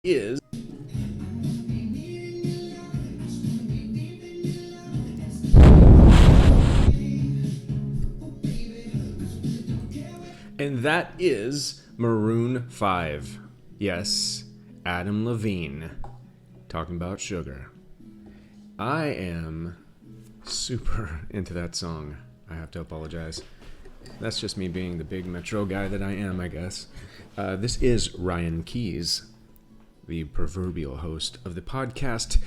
is Maroon 5. Yes, Adam Levine talking about sugar. I am super into that song. I have to apologize. That's just me being the big metro guy that I am, I guess. This is Ryan Keyes, the proverbial host of the podcast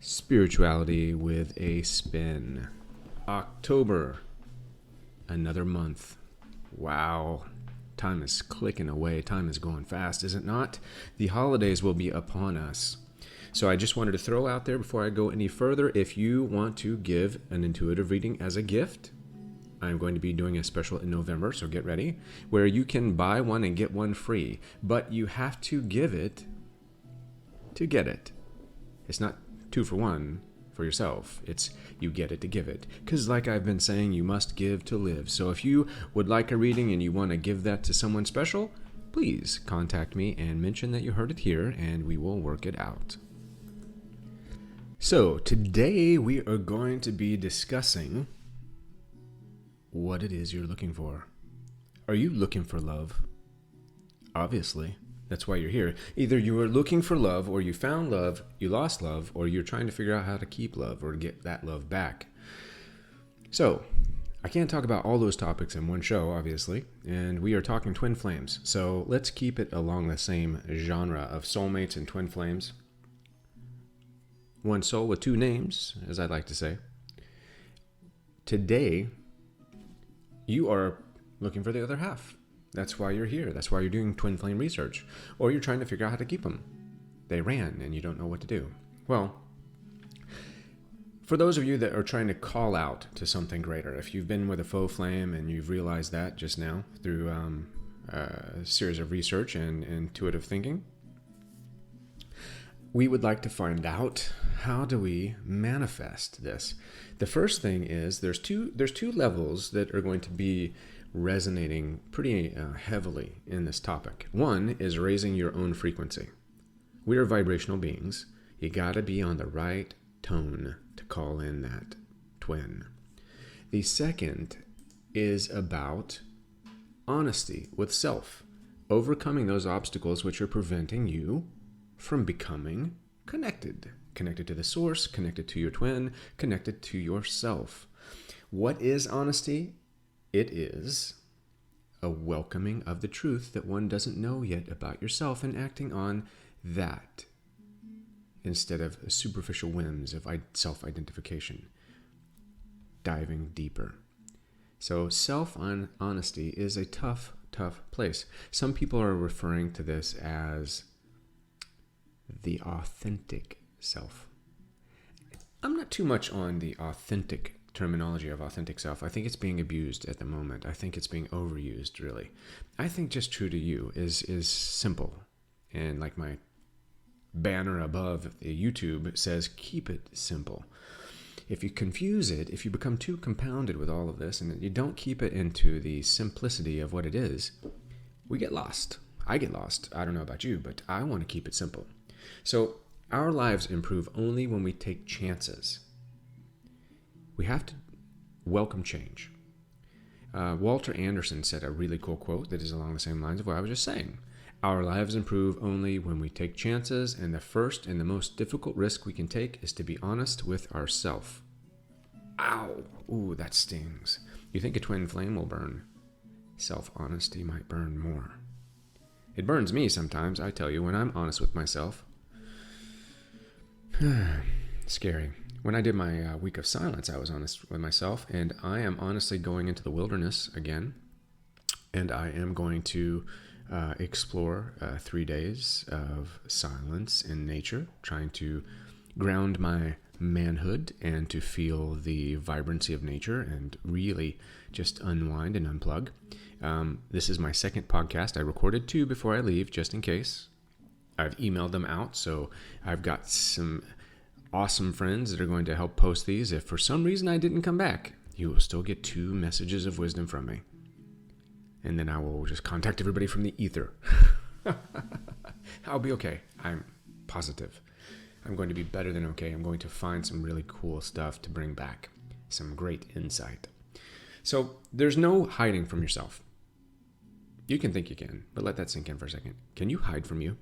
Spirituality with a Spin. October, another month. Wow. Time is clicking away. Time is going fast, is it not? The holidays will be upon us. So I just wanted to throw out there before I go any further, if you want to give an intuitive reading as a gift, I'm going to be doing a special in November, so get ready, where you can buy one and get one free. But you have to give it to get it. It's not 2 for 1 for yourself. It's you get it to give it. Because like I've been saying, you must give to live. So if you would like a reading and you want to give that to someone special, please contact me and mention that you heard it here and we will work it out. So today we are going to be discussing what it is you're looking for. Are you looking for love? Obviously. That's why you're here. Either you are looking for love, or you found love, you lost love, or you're trying to figure out how to keep love or get that love back. So, I can't talk about all those topics in one show, obviously, and we are talking twin flames. So let's keep it along the same genre of soulmates and twin flames. One soul with 2 names, as I like to say. Today, you are looking for the other half. That's why you're here. That's why you're doing twin flame research. Or you're trying to figure out how to keep them. They ran and you don't know what to do. Well, for those of you that are trying to call out to something greater, if you've been with a faux flame and you've realized that just now through a series of research and intuitive thinking, we would like to find out, how do we manifest this? The first thing is there's two levels that are going to be resonating pretty heavily in this topic. One is raising your own frequency. We are vibrational beings. You gotta be on the right tone to call in that twin. The second is about honesty with self, overcoming those obstacles which are preventing you from becoming connected to the source, connected to your twin, connected to yourself. What is honesty? It is a welcoming of the truth that one doesn't know yet about yourself and acting on that instead of superficial whims of self-identification. Diving deeper. So self-honesty is a tough place. Some people are referring to this as the authentic self. I'm not too much on the authentic terminology of authentic self. I think it's being abused at the moment. I think it's being overused, really. I think just true to you is simple. And like my banner above the YouTube says, keep it simple. If you confuse it, if you become too compounded with all of this and you don't keep it into the simplicity of what it is, we get lost. I get lost. I don't know about you, but I want to keep it simple. So our lives improve only when we take chances. We have to welcome change. Walter Anderson said a really cool quote that is along the same lines of what I was just saying. Our lives improve only when we take chances, and the first and the most difficult risk we can take is to be honest with ourselves. Ow! Ooh, that stings. You think a twin flame will burn? Self-honesty might burn more. It burns me sometimes, I tell you, when I'm honest with myself. Scary. When I did my week of silence, I was honest with myself, and I am honestly going into the wilderness again, and I am going to explore 3 days of silence in nature, trying to ground my manhood and to feel the vibrancy of nature and really just unwind and unplug. This is my second podcast. I recorded 2 before I leave, just in case. I've emailed them out, so I've got some awesome friends that are going to help post these. If for some reason I didn't come back, you will still get 2 messages of wisdom from me. And then I will just contact everybody from the ether. I'll be okay. positive. I'm going to be better than okay. I'm going to find some really cool stuff to bring back, some great insight. So there's no hiding from yourself. You can think you can, but let that sink in for a second. Can you hide from you?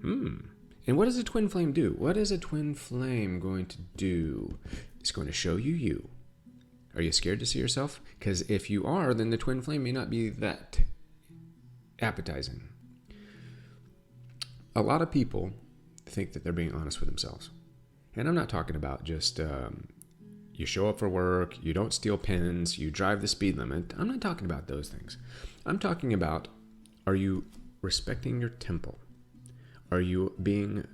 And what does a twin flame do? What is a twin flame going to do? It's going to show you you. Are you scared to see yourself? Because if you are, then the twin flame may not be that appetizing. A lot of people think that they're being honest with themselves. And I'm not talking about just you show up for work, you don't steal pens, you drive the speed limit. I'm not talking about those things. I'm talking about, are you respecting your temple? Are you being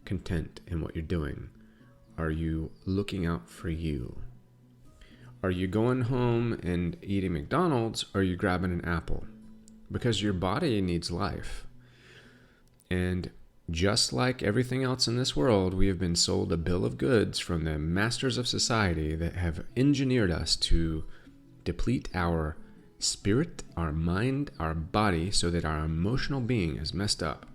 content in what you're doing? Are you looking out for you? Are you going home and eating McDonald's, or are you grabbing an apple? Because your body needs life. And just like everything else in this world, we have been sold a bill of goods from the masters of society that have engineered us to deplete our spirit, our mind, our body, so that our emotional being is messed up.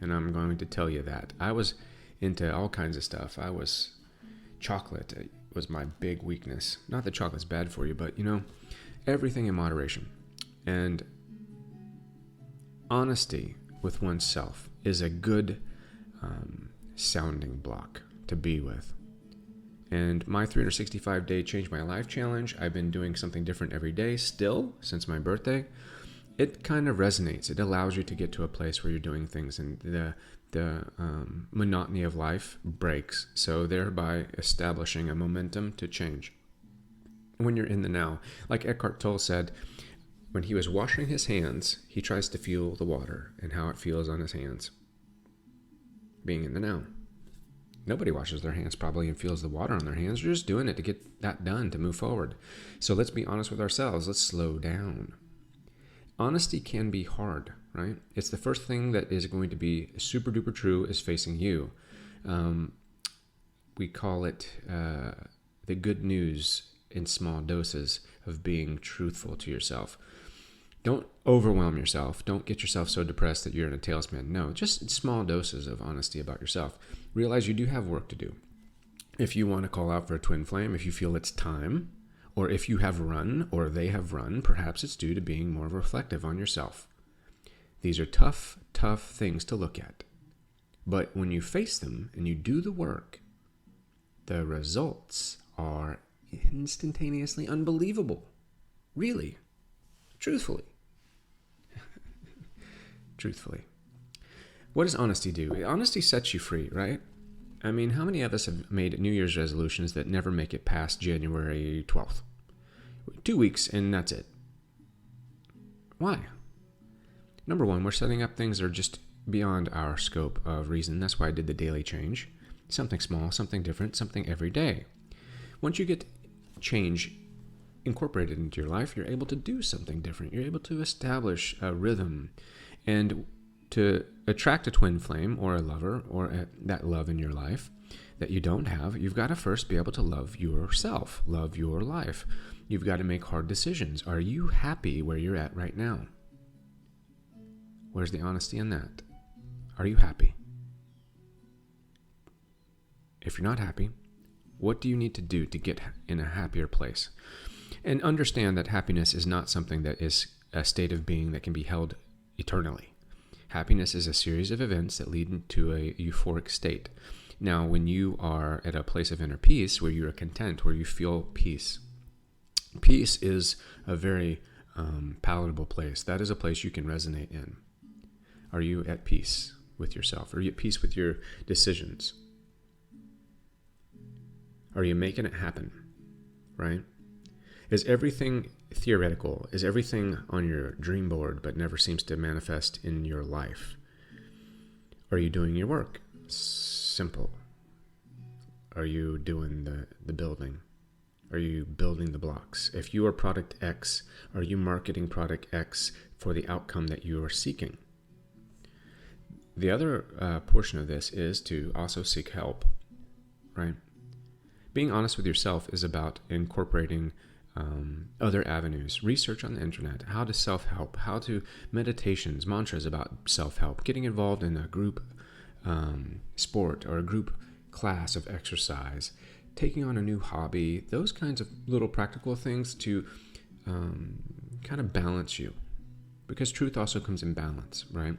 And I'm going to tell you that. I was into all kinds of stuff. Chocolate was my big weakness. Not that chocolate's bad for you, but everything in moderation. And honesty with oneself is a good sounding block to be with. And my 365-day Change My Life challenge, I've been doing something different every day still since my birthday. It kind of resonates. It allows you to get to a place where you're doing things and the monotony of life breaks, so thereby establishing a momentum to change. When you're in the now, like Eckhart Tolle said, when he was washing his hands, he tries to feel the water and how it feels on his hands. Being in the now. Nobody washes their hands probably and feels the water on their hands. You're just doing it to get that done, to move forward. So let's be honest with ourselves. Let's slow down. Honesty can be hard, right? It's the first thing that is going to be super duper true is facing you. We call it the good news in small doses of being truthful to yourself. Don't overwhelm yourself. Don't get yourself so depressed that you're in a tailspin. No, just small doses of honesty about yourself. Realize you do have work to do. If you want to call out for a twin flame, if you feel it's time, or if you have run or they have run, perhaps it's due to being more reflective on yourself. These are tough things to look at. But when you face them and you do the work, the results are instantaneously unbelievable. Really. Truthfully. Truthfully. What does honesty do? Honesty sets you free, right? I mean, how many of us have made New Year's resolutions that never make it past January 12th? 2 weeks and that's it. Why? Number one, we're setting up things that are just beyond our scope of reason. That's why I did the daily change. Something small, something different, something every day. Once you get change incorporated into your life, you're able to do something different. You're able to establish a rhythm. And to attract a twin flame or a lover or that love in your life that you don't have, you've got to first be able to love yourself, love your life. You've got to make hard decisions. Are you happy where you're at right now? Where's the honesty in that? Are you happy? If you're not happy, what do you need to do to get in a happier place? And understand that happiness is not something that is a state of being that can be held eternally. Happiness is a series of events that lead to a euphoric state. Now, when you are at a place of inner peace, where you are content, where you feel peace, peace is a very palatable place. That is a place you can resonate in. Are you at peace with yourself? Are you at peace with your decisions? Are you making it happen, right? Is everything theoretical? Is everything on your dream board but never seems to manifest in your life? Are you doing your work? Simple. Are you doing the building? Are you building the blocks? If you are product X, are you marketing product X for the outcome that you are seeking? The other portion of this is to also seek help, right? Being honest with yourself is about incorporating other avenues, research on the internet, how to self-help, how to meditations, mantras about self-help, getting involved in a group sport or a group class of exercise, taking on a new hobby, those kinds of little practical things to kind of balance you. Because truth also comes in balance, right?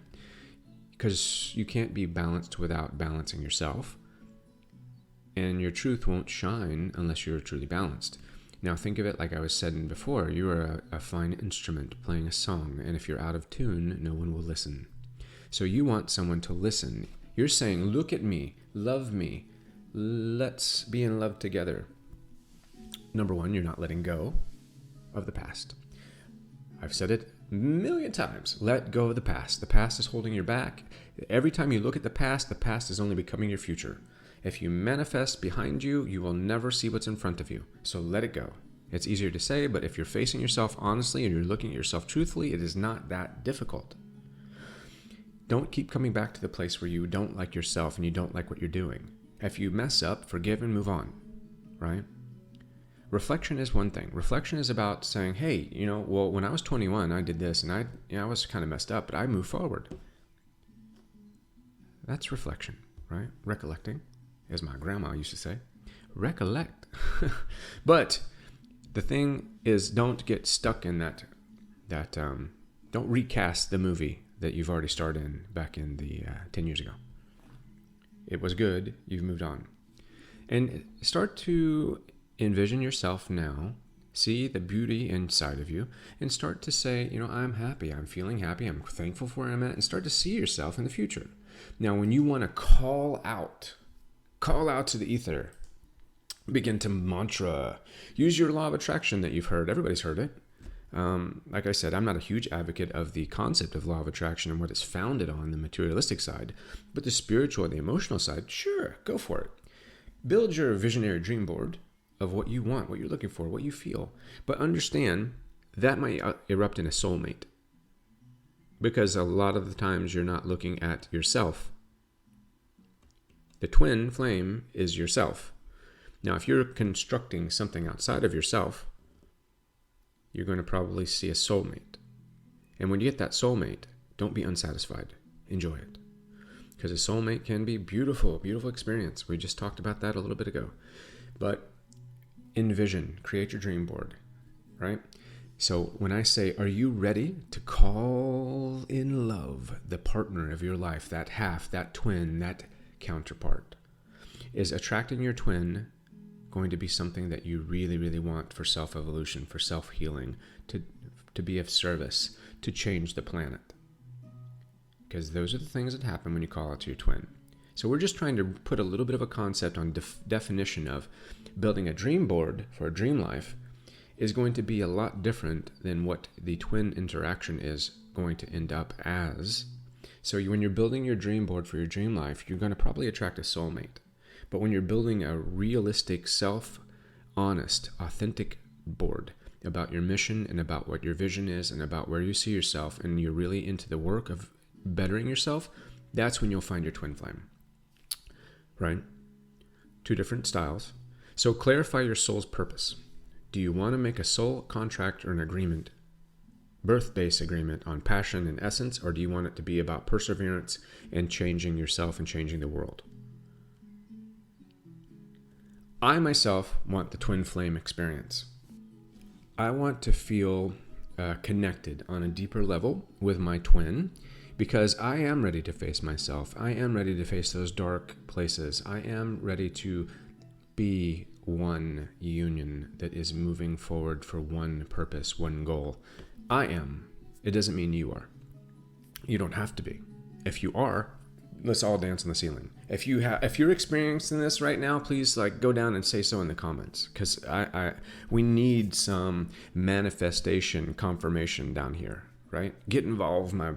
Because you can't be balanced without balancing yourself. And your truth won't shine unless you're truly balanced. Now think of it like I was saying before. You are a fine instrument playing a song, and if you're out of tune, no one will listen. So you want someone to listen. You're saying, look at me, love me, let's be in love together. Number one, you're not letting go of the past. I've said it a million times. Let go of the past. The past is holding you back. Every time you look at the past is only becoming your future. If you manifest behind you, you will never see what's in front of you. So let it go. It's easier to say, but if you're facing yourself honestly and you're looking at yourself truthfully, it is not that difficult. Don't keep coming back to the place where you don't like yourself and you don't like what you're doing. If you mess up, forgive and move on, right? Reflection is one thing. Reflection is about saying, hey, well, when I was 21, I did this and I was kind of messed up, but I moved forward. That's reflection, right? Recollecting. As my grandma used to say, recollect. But the thing is, don't get stuck in that don't recast the movie that you've already starred in back in the 10 years ago. It was good. You've moved on. And start to envision yourself now, see the beauty inside of you, and start to say, I'm happy. I'm feeling happy. I'm thankful for where I'm at, and start to see yourself in the future. Now, when you want to call out to the ether, begin to mantra, use your law of attraction that you've heard. Everybody's heard it. Like I said, I'm not a huge advocate of the concept of law of attraction and what it's founded on, the materialistic side, but the spiritual and the emotional side, sure, go for it. Build your visionary dream board of what you want, what you're looking for, what you feel. But understand that might erupt in a soulmate, because a lot of the times you're not looking at yourself. The twin flame is yourself. Now, if you're constructing something outside of yourself, you're going to probably see a soulmate. And when you get that soulmate, don't be unsatisfied. Enjoy it. Because a soulmate can be beautiful, beautiful experience. We just talked about that a little bit ago. But envision, create your dream board, right? So when I say, are you ready to call in love the partner of your life, that half, that twin, that counterpart? Is attracting your twin going to be something that you really, really want for self-evolution, for self-healing, to be of service, to change the planet? Because those are the things that happen when you call out to your twin. So we're just trying to put a little bit of a concept on definition of building a dream board for a dream life is going to be a lot different than what the twin interaction is going to end up as. So when you're building your dream board for your dream life, you're going to probably attract a soulmate. But when you're building a realistic, self-honest, authentic board about your mission and about what your vision is and about where you see yourself, and you're really into the work of bettering yourself, that's when you'll find your twin flame, right? Two different styles. So clarify your soul's purpose. Do you want to make a soul contract or an agreement, birth-based agreement on passion and essence, or do you want it to be about perseverance and changing yourself and changing the world? I myself want the twin flame experience. I want to feel connected on a deeper level with my twin, because I am ready to face myself. I am ready to face those dark places. I am ready to be one union that is moving forward for one purpose, one goal. I am. It doesn't mean you are. You don't have to be. If you are, let's all dance on the ceiling. If you're experiencing this right now, please go down and say so in the comments, because we need some manifestation confirmation down here, right? Get involved, my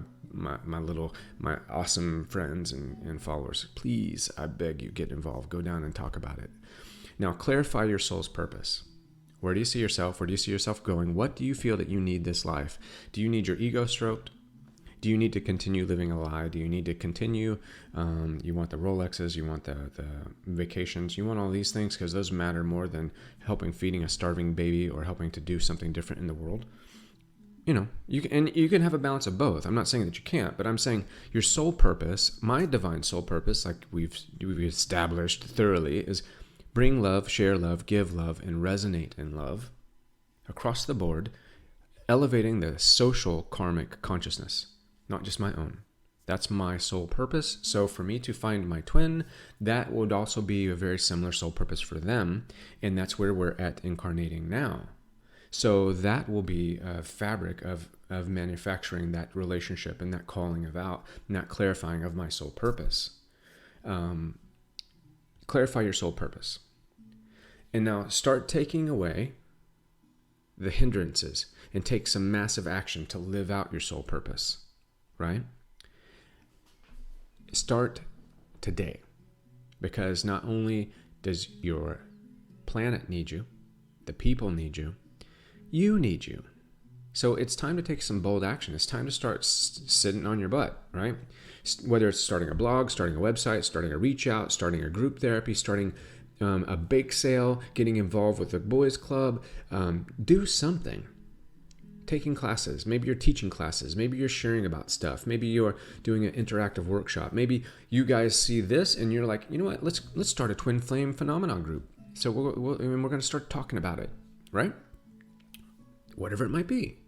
awesome friends and followers. Please, I beg you, get involved. Go down and talk about it. Now, clarify your soul's purpose. Where do you see yourself? Where do you see yourself going? What do you feel that you need this life? Do you need your ego stroked? Do you need to continue living a lie? Do you need to continue? You want the Rolexes, you want the vacations, you want all these things because those matter more than feeding a starving baby or helping to do something different in the world. You can have a balance of both. I'm not saying that you can't, but I'm saying your soul purpose, my divine soul purpose, like we've established thoroughly, is bring love, share love, give love, and resonate in love across the board, elevating the social karmic consciousness, not just my own. That's my soul purpose. So for me to find my twin, that would also be a very similar soul purpose for them, and that's where we're at incarnating now. So that will be a fabric of manufacturing that relationship and that calling of out, and that clarifying of my soul purpose. Clarify your soul purpose. And now start taking away the hindrances and take some massive action to live out your soul purpose, right? Start today, because not only does your planet need you, the people need you, you need you. So it's time to take some bold action. It's time to start sitting on your butt, right? Whether it's starting a blog, starting a website, starting a reach out, starting a group therapy, starting a bake sale, getting involved with a boys club, do something. Taking classes, maybe you're teaching classes, maybe you're sharing about stuff, maybe you're doing an interactive workshop, maybe you guys see this and you're like, you know what, let's start a twin flame phenomenon group. So we're going to start talking about it, right? Whatever it might be.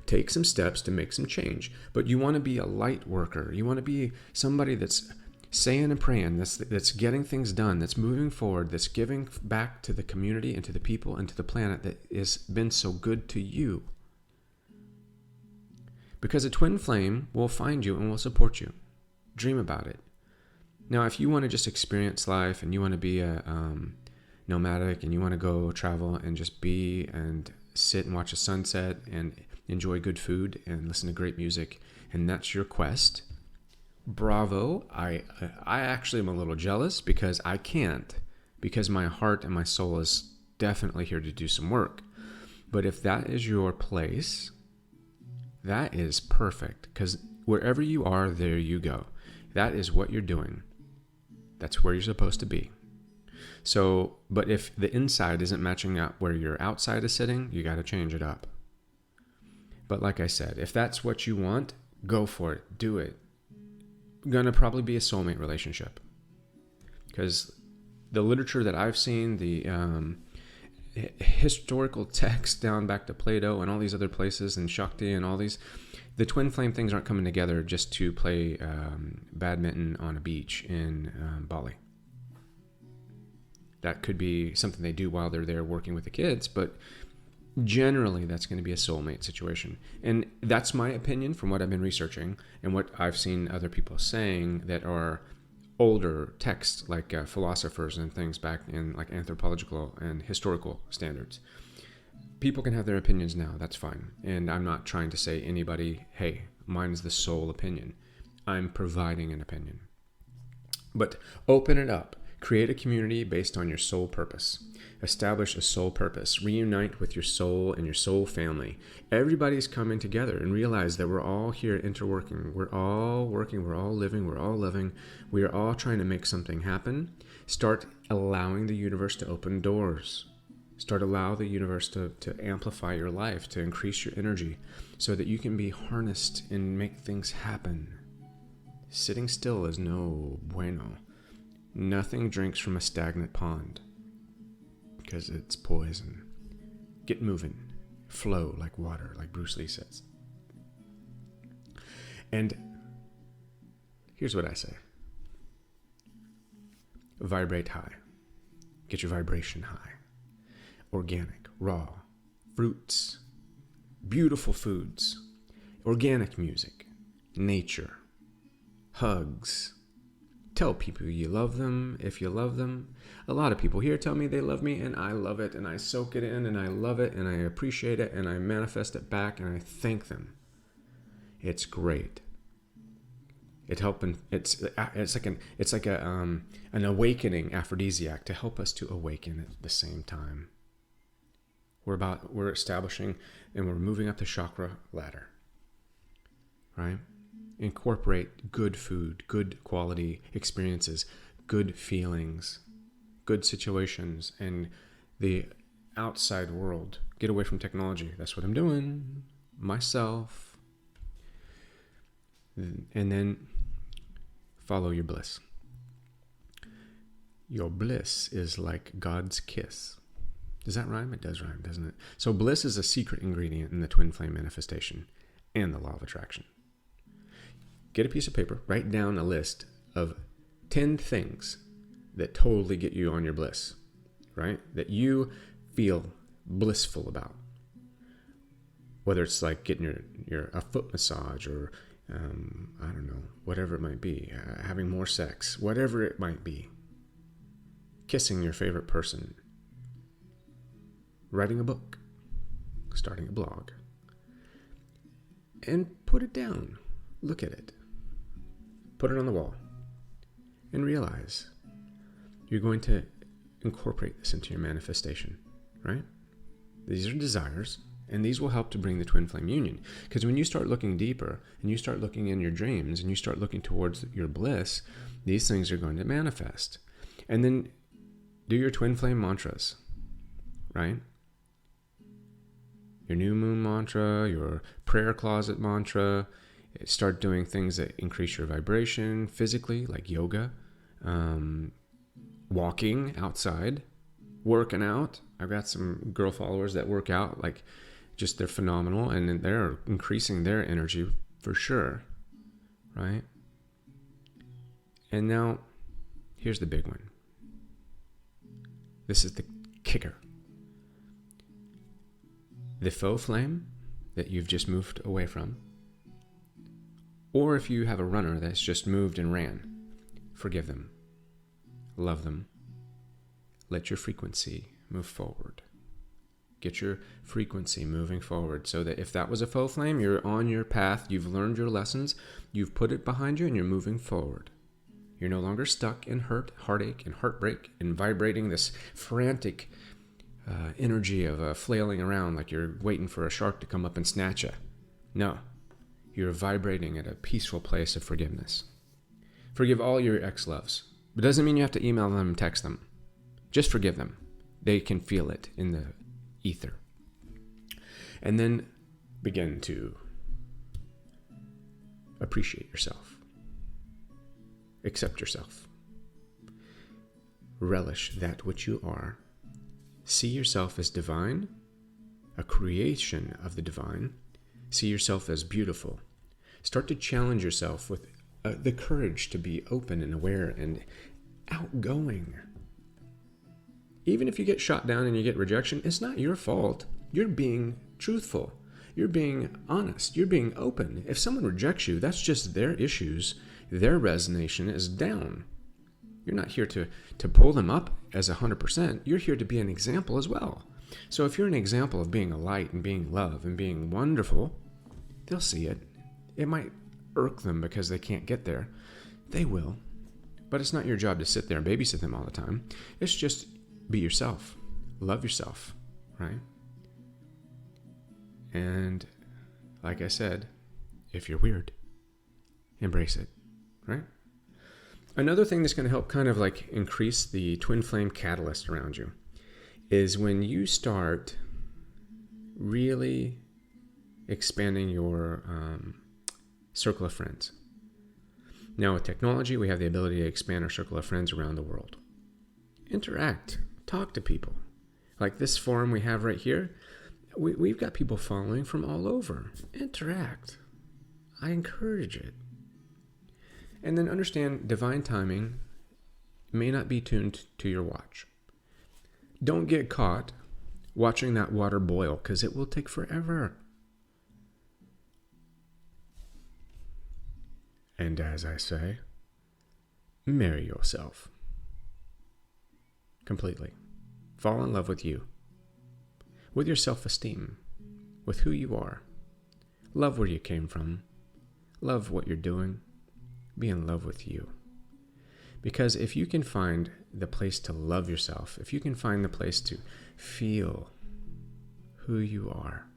Take some steps to make some change. But you want to be a light worker. You want to be somebody that's saying and praying, that's getting things done, that's moving forward, that's giving back to the community and to the people and to the planet that has been so good to you. Because a twin flame will find you and will support you. Dream about it. Now, if you want to just experience life and you want to be a nomadic and you want to go travel and just be and sit and watch a sunset and enjoy good food and listen to great music, and that's your quest, bravo. I actually am a little jealous because I can't, because my heart and my soul is definitely here to do some work. But if that is your place, that is perfect, because wherever you are, there you go. That is what you're doing. That's where you're supposed to be. So, but if the inside isn't matching up where your outside is sitting, you got to change it up. But like I said, if that's what you want, go for it. Do it. Gonna probably be a soulmate relationship. Because the literature that I've seen, the historical text down back to Plato and all these other places and Shakti and all these, the twin flame things aren't coming together just to play badminton on a beach in Bali. That could be something they do while they're there working with the kids, but generally that's going to be a soulmate situation. And that's my opinion from what I've been researching and what I've seen other people saying that are older texts, like philosophers and things back in like anthropological and historical standards. People can have their opinions now, that's fine. And I'm not trying to say anybody, hey, mine's the sole opinion. I'm providing an opinion. But open it up. Create a community based on your soul purpose. Establish a soul purpose. Reunite with your soul and your soul family. Everybody's coming together and realize that we're all here interworking. We're all working, we're all living, we're all loving. We are all trying to make something happen. Start allowing the universe to open doors. Start allow the universe to amplify your life, to increase your energy so that you can be harnessed and make things happen. Sitting still is no bueno. Nothing drinks from a stagnant pond because it's poison. Get moving. Flow like water, like Bruce Lee says. And here's what I say. Vibrate high. Get your vibration high. Organic, raw, fruits, beautiful foods, organic music, nature, hugs. Tell people you love them if you love them. A lot of people here tell me they love me, and I love it, and I soak it in, and I love it, and I appreciate it, and I manifest it back, and I thank them. It's great. It's like an awakening aphrodisiac to help us to awaken at the same time. We're establishing and we're moving up the chakra ladder, right? Incorporate good food, good quality experiences, good feelings, good situations, and the outside world. Get away from technology. That's what I'm doing. Myself. And then follow your bliss. Your bliss is like God's kiss. Does that rhyme? It does rhyme, doesn't it? So bliss is a secret ingredient in the twin flame manifestation and the law of attraction. Get a piece of paper, write down a list of 10 things that totally get you on your bliss, right? That you feel blissful about. Whether it's like getting a foot massage or, I don't know, whatever it might be, having more sex, whatever it might be. Kissing your favorite person. Writing a book. Starting a blog. And put it down. Look at it. Put it on the wall. And realize you're going to incorporate this into your manifestation, right? These are desires, and these will help to bring the twin flame union. Because when you start looking deeper, and you start looking in your dreams, and you start looking towards your bliss, these things are going to manifest. And then do your twin flame mantras, right? Your new moon mantra, your prayer closet mantra. Start doing things that increase your vibration physically, like yoga, walking outside, working out. I've got some girl followers that work out, like just they're phenomenal, and they're increasing their energy for sure, right? And now, here's the big one. This is the kicker. The faux flame that you've just moved away from, or if you have a runner that's just moved and ran, forgive them, love them, let your frequency move forward. Get your frequency moving forward so that if that was a faux flame, you're on your path, you've learned your lessons, you've put it behind you, and you're moving forward. You're no longer stuck in hurt, heartache, and heartbreak, and vibrating this frantic energy of flailing around like you're waiting for a shark to come up and snatch you. No, you're vibrating at a peaceful place of forgiveness. Forgive all your ex-loves. It doesn't mean you have to email them and text them. Just forgive them. They can feel it in the ether. And then begin to appreciate yourself. Accept yourself. Relish that which you are. See yourself as divine, a creation of the divine. See yourself as beautiful. Start to challenge yourself with the courage to be open and aware and outgoing. Even if you get shot down and you get rejection, it's not your fault. You're being truthful. You're being honest. You're being open. If someone rejects you, that's just their issues. Their resonation is down. You're not here to pull them up as 100%. You're here to be an example as well. So if you're an example of being a light and being love and being wonderful, they'll see it. It might irk them because they can't get there. They will. But it's not your job to sit there and babysit them all the time. It's just be yourself. Love yourself, right? And like I said, if you're weird, embrace it, right? Another thing that's going to help kind of like increase the twin flame catalyst around you is when you start really expanding your circle of friends. Now with technology, we have the ability to expand our circle of friends around the world. Interact, talk to people. Like this forum we have right here, we've got people following from all over. Interact. I encourage it. And then understand divine timing may not be tuned to your watch. Don't get caught watching that water boil because it will take forever. And as I say, marry yourself. Completely. Fall in love with you. With your self-esteem. With who you are. Love where you came from. Love what you're doing. Be in love with you. Because if you can find the place to love yourself, if you can find the place to feel who you are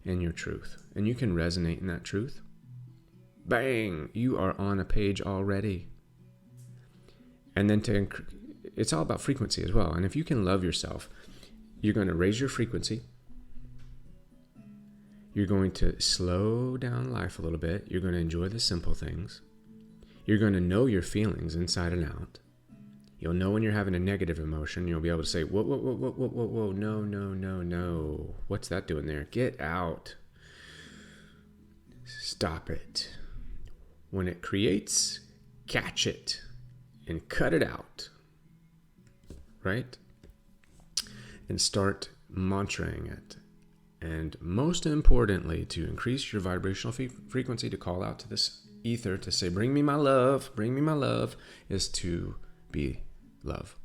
and your truth, and you can resonate in that truth, bang, you are on a page already. And then it's all about frequency as well. And if you can love yourself, you're going to raise your frequency. You're going to slow down life a little bit. You're going to enjoy the simple things. You're going to know your feelings inside and out. You'll know when you're having a negative emotion. You'll be able to say, whoa, whoa, whoa, whoa, whoa, whoa, whoa, no, no, no, no. What's that doing there? Get out. Stop it. When it creates, catch it and cut it out. Right? And start mantraing it. And most importantly, to increase your vibrational frequency, to call out to this ether, to say, bring me my love, is to be love.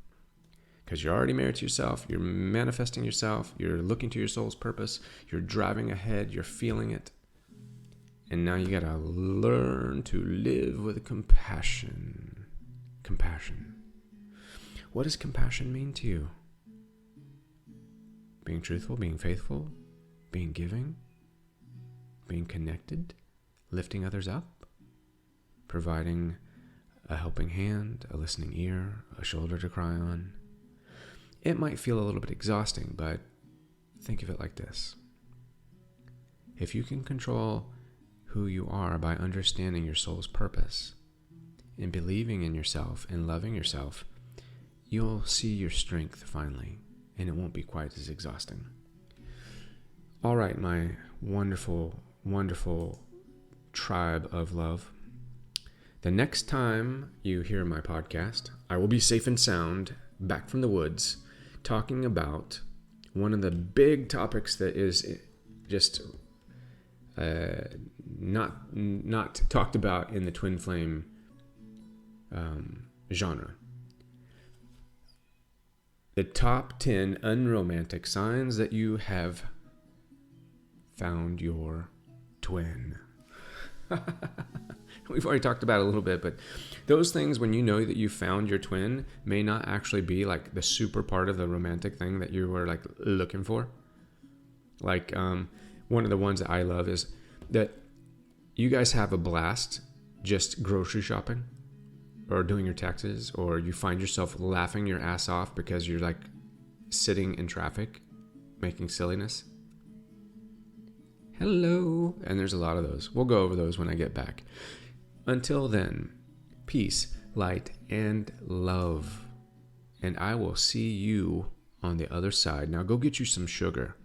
Because you're already married to yourself, you're manifesting yourself, you're looking to your soul's purpose, you're driving ahead, you're feeling it. And now you got to learn to live with compassion. Compassion. What does compassion mean to you? Being truthful, being faithful, being giving, being connected, lifting others up, providing a helping hand, a listening ear, a shoulder to cry on. It might feel a little bit exhausting, but think of it like this. If you can control who you are by understanding your soul's purpose and believing in yourself and loving yourself, you'll see your strength finally, and it won't be quite as exhausting. All right, my wonderful, wonderful tribe of love. The next time you hear my podcast, I will be safe and sound, back from the woods, talking about one of the big topics that is just not talked about in the twin flame genre. The top 10 unromantic signs that you have found your twin. We've already talked about it a little bit, but those things, when you know that you found your twin, may not actually be like the super part of the romantic thing that you were like looking for. Like one of the ones that I love is that you guys have a blast just grocery shopping or doing your taxes, or you find yourself laughing your ass off because you're like sitting in traffic making silliness. Hello. And there's a lot of those. We'll go over those when I get back. Until then, peace, light, and love. And I will see you on the other side. Now go get you some sugar.